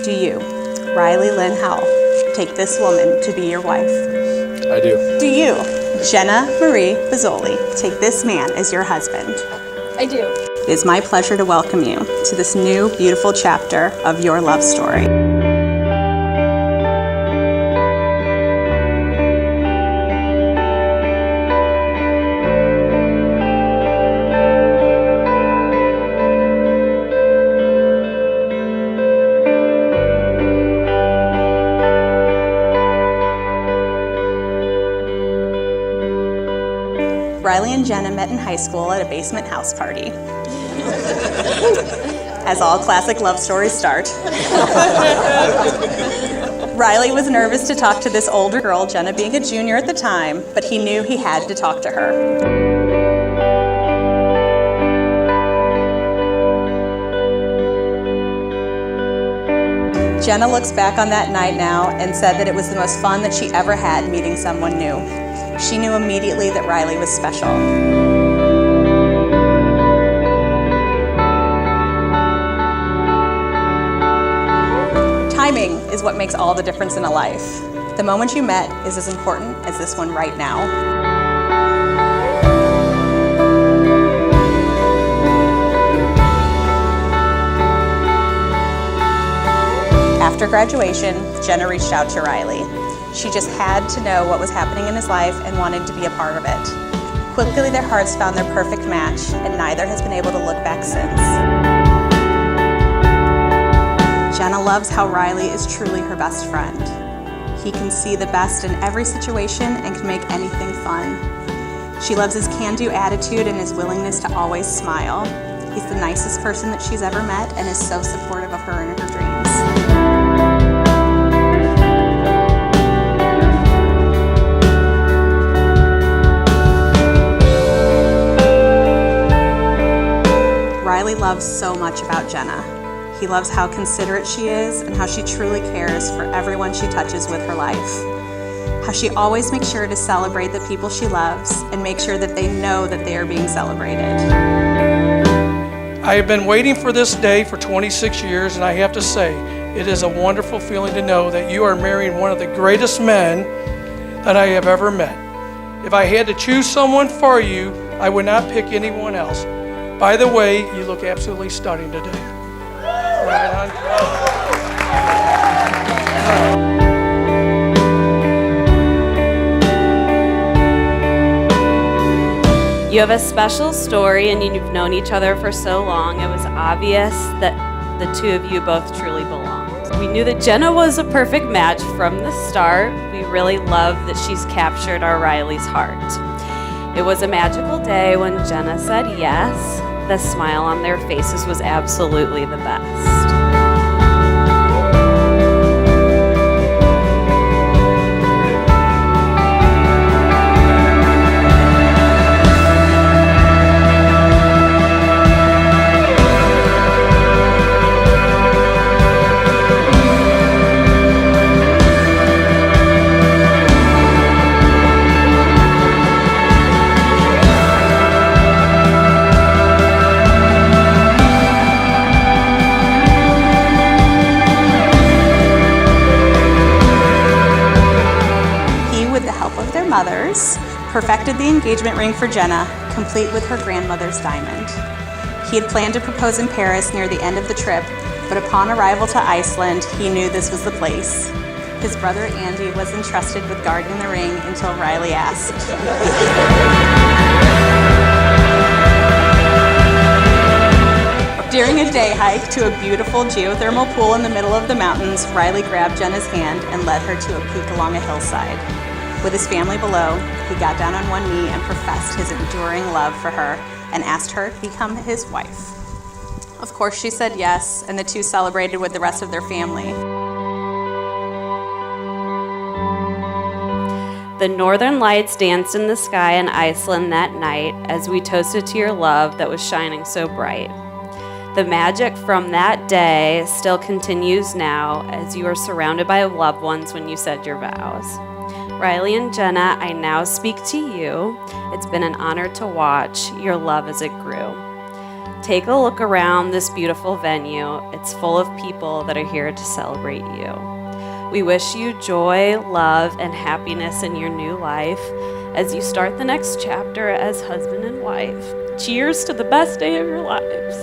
Do you, Riley Lynn Howell, take this woman to be your wife? I do. Do you, Jenna Marie Bazzoli, take this man as your husband? I do. It is my pleasure to welcome you to this new, beautiful chapter of your love story. Riley and Jenna met in high school at a basement house party. As all classic love stories start. Riley was nervous to talk to this older girl, Jenna being a junior at the time, but he knew he had to talk to her. Jenna looks back on that night now and said that it was the most fun that she ever had meeting someone new. She knew immediately that Riley was special. Timing is what makes all the difference in a life. The moment you met is as important as this one right now. After graduation, Jenna reached out to Riley. She just had to know what was happening in his life and wanted to be a part of it. Quickly, their hearts found their perfect match, and neither has been able to look back since. Jenna loves how Riley is truly her best friend. He can see the best in every situation and can make anything fun. She loves his can-do attitude and his willingness to always smile. He's the nicest person that she's ever met and is so supportive of her and her dreams. Riley loves so much about Jenna. He loves how considerate she is and how she truly cares for everyone she touches with her life. How she always makes sure to celebrate the people she loves and make sure that they know that they are being celebrated. I have been waiting for this day for 26 years, and I have to say, it is a wonderful feeling to know that you are marrying one of the greatest men that I have ever met. If I had to choose someone for you, I would not pick anyone else. By the way, you look absolutely stunning today. Right on. You have a special story and you've known each other for so long. It was obvious that the two of you both truly belonged. We knew that Jenna was a perfect match from the start. We really love that she's captured our Riley's heart. It was a magical day when Jenna said yes. The smile on their faces was absolutely the best. Mothers, perfected the engagement ring for Jenna, complete with her grandmother's diamond. He had planned to propose in Paris near the end of the trip, but upon arrival to Iceland, he knew this was the place. His brother Andy was entrusted with guarding the ring until Riley asked. During a day hike to a beautiful geothermal pool in the middle of the mountains, Riley grabbed Jenna's hand and led her to a peak along a hillside. With his family below, he got down on one knee and professed his enduring love for her and asked her to become his wife. Of course, she said yes, and the two celebrated with the rest of their family. The northern lights danced in the sky in Iceland that night as we toasted to your love that was shining so bright. The magic from that day still continues now as you are surrounded by loved ones when you said your vows. Riley and Jenna, I now speak to you. It's been an honor to watch your love as it grew. Take a look around this beautiful venue. It's full of people that are here to celebrate you. We wish you joy, love, and happiness in your new life as you start the next chapter as husband and wife. Cheers to the best day of your lives.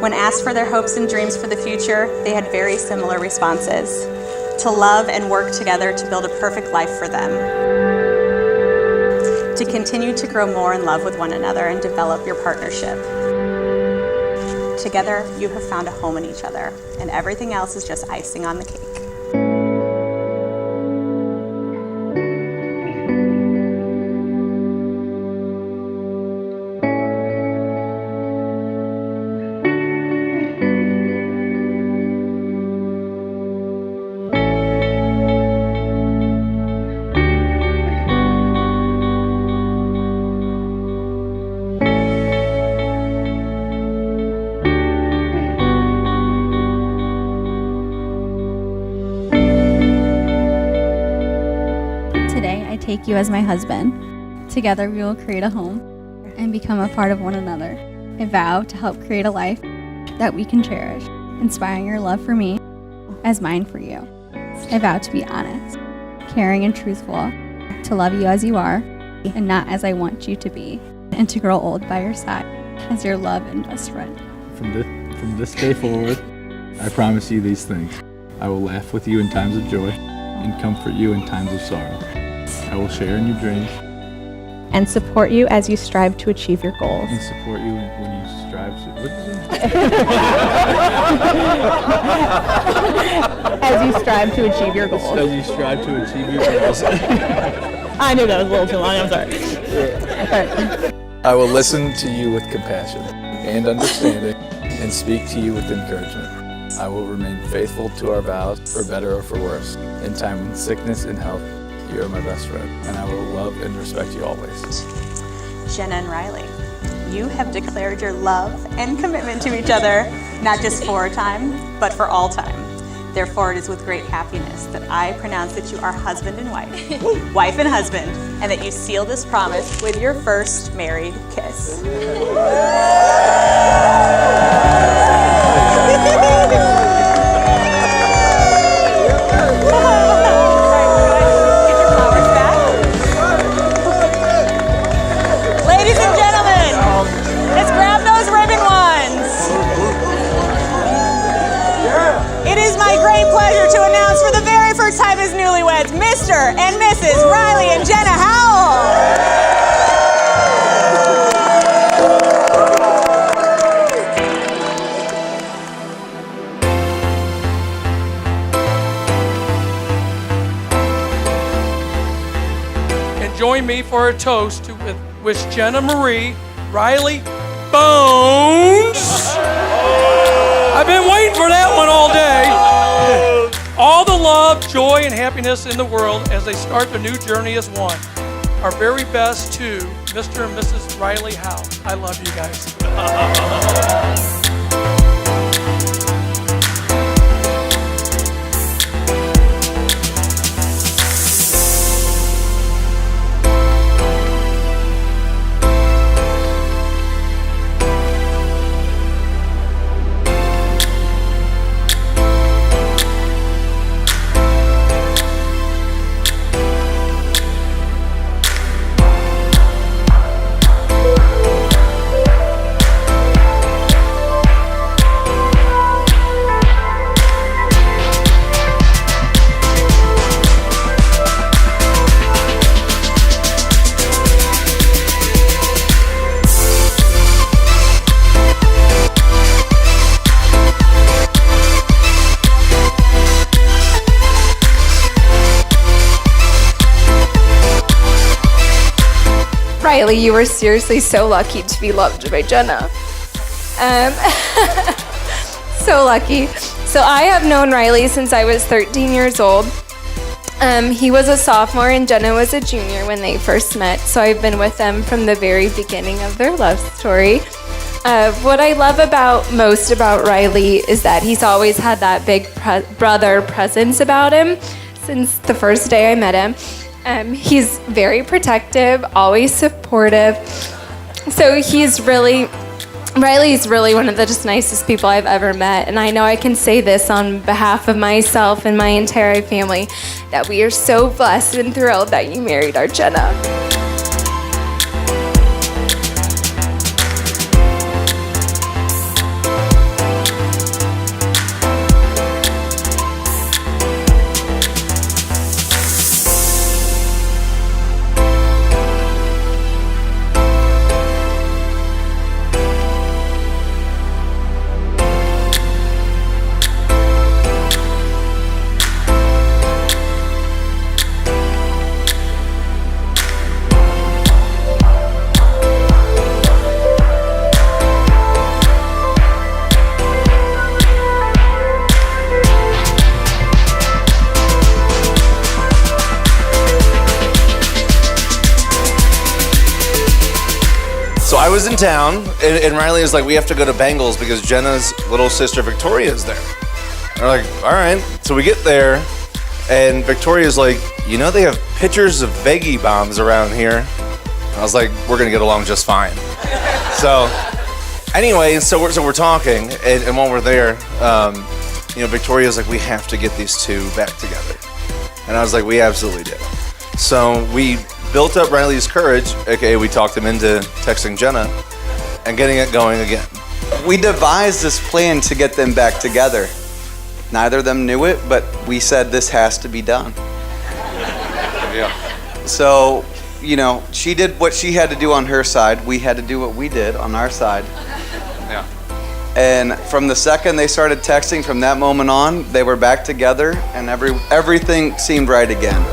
When asked for their hopes and dreams for the future, they had very similar responses: to love and work together to build a perfect life for them, to continue to grow more in love with one another and develop your partnership. Together, you have found a home in each other, and everything else is just icing on the cake. Today, I take you as my husband. Together, we will create a home and become a part of one another. I vow to help create a life that we can cherish, inspiring your love for me as mine for you. I vow to be honest, caring, and truthful, to love you as you are and not as I want you to be, and to grow old by your side as your love and best friend. From this day forward, I promise you these things. I will laugh with you in times of joy and comfort you in times of sorrow. I will share in your dreams and support you as you strive to achieve your goals. and support you when you strive to... What is it? As you strive to achieve your goals. As you strive to achieve your goals. I knew that was a little too long, I'm sorry. I will listen to you with compassion and understanding and speak to you with encouragement. I will remain faithful to our vows, for better or for worse. In time of sickness and health, you are my best friend, and I will love and respect you always. Jenna and Riley, you have declared your love and commitment to each other, not just for a time, but for all time. Therefore, it is with great happiness that I pronounce that you are husband and wife, wife and husband, and that you seal this promise with your first married kiss. Ladies and gentlemen, let's grab those ribbon ones. It is my great pleasure to announce for the very first time as newlyweds, Mr. and Mrs. Riley and Jenna Howell. And join me for a toast to wish Jenna Marie Riley Bones. I've been waiting for that one all day. All the love, joy, and happiness in the world as they start their new journey as one. Our very best to Mr. and Mrs. Riley Howe. I love you guys. Riley, you were seriously so lucky to be loved by Jenna. So lucky. So I have known Riley since I was 13 years old. He was a sophomore and Jenna was a junior when they first met, so I've been with them from the very beginning of their love story. What I love most about Riley is that he's always had that big brother presence about him. since the first day I met him. He's very protective, always supportive. So Riley's really one of the just nicest people I've ever met. And I know I can say this on behalf of myself and my entire family, that we are so blessed and thrilled that you married our Jenna. So I was in town, and Riley is like, we have to go to Bengals because Jenna's little sister Victoria is there. And we're like, all right. So we get there, and Victoria's like, you know, they have pictures of Veggie bombs around here. And I was like, we're gonna get along just fine. So anyway, so we're talking, and while we're there, Victoria's like, we have to get these two back together. And I was like, we absolutely do. So we built up Riley's courage, aka we talked him into texting Jenna and getting it going again. We devised this plan to get them back together. Neither of them knew it, but we said this has to be done. Yeah. So, she did what she had to do on her side. We had to do what we did on our side. Yeah. And from the second they started texting, from that moment on, they were back together, and everything seemed right again.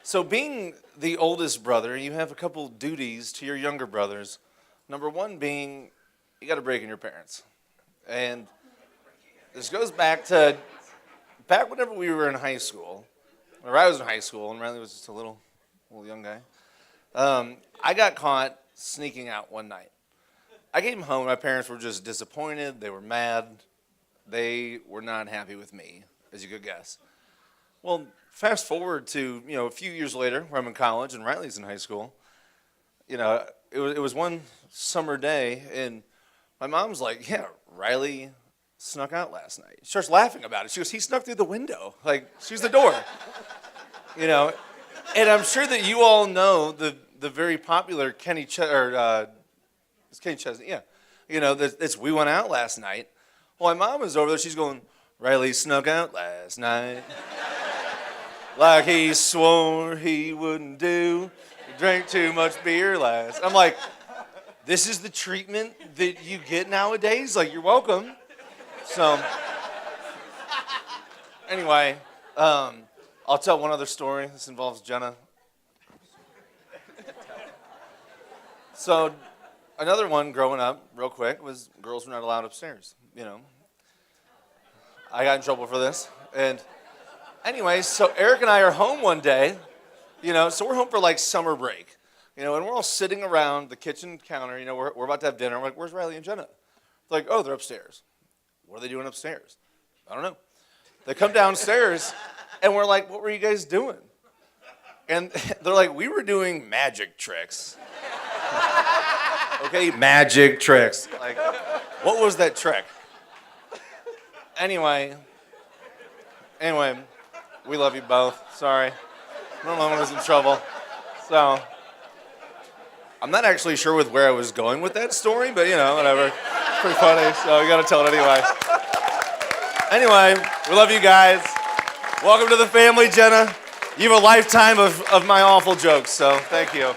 So being the oldest brother, you have a couple duties to your younger brothers. Number one being, you got to break in your parents. And this goes back whenever we were in high school, or I was in high school, and Riley was just a little young guy. I got caught sneaking out one night. I came home, my parents were just disappointed, they were mad, they were not happy with me, as you could guess. Well, fast forward to, a few years later, where I'm in college and Riley's in high school. It was one summer day, and my mom's like, yeah, Riley snuck out last night. She starts laughing about it. She goes, he snuck through the window. Like, she's the door. And I'm sure that you all know the very popular Kenny Chesney, yeah. It's We Went Out Last Night. Well, my mom is over there, she's going, Riley snuck out last night. Like he swore he wouldn't do. He drank too much beer last. I'm like, this is the treatment that you get nowadays? Like, you're welcome. So, anyway, I'll tell one other story. This involves Jenna. So, another one growing up, real quick, was girls were not allowed upstairs. I got in trouble for this. And anyway, so Eric and I are home one day, so we're home for like summer break, and we're all sitting around the kitchen counter, we're about to have dinner. I'm like, where's Riley and Jenna? They're like, oh, they're upstairs. What are they doing upstairs? I don't know. They come downstairs, and we're like, what were you guys doing? And they're like, we were doing magic tricks. Okay, magic tricks. Like, what was that trick? Anyway, we love you both. Sorry. My mom was in trouble. So, I'm not actually sure with where I was going with that story, but whatever. It's pretty funny, so you gotta tell it anyway. Anyway, we love you guys. Welcome to the family, Jenna. You have a lifetime of my awful jokes, so thank you.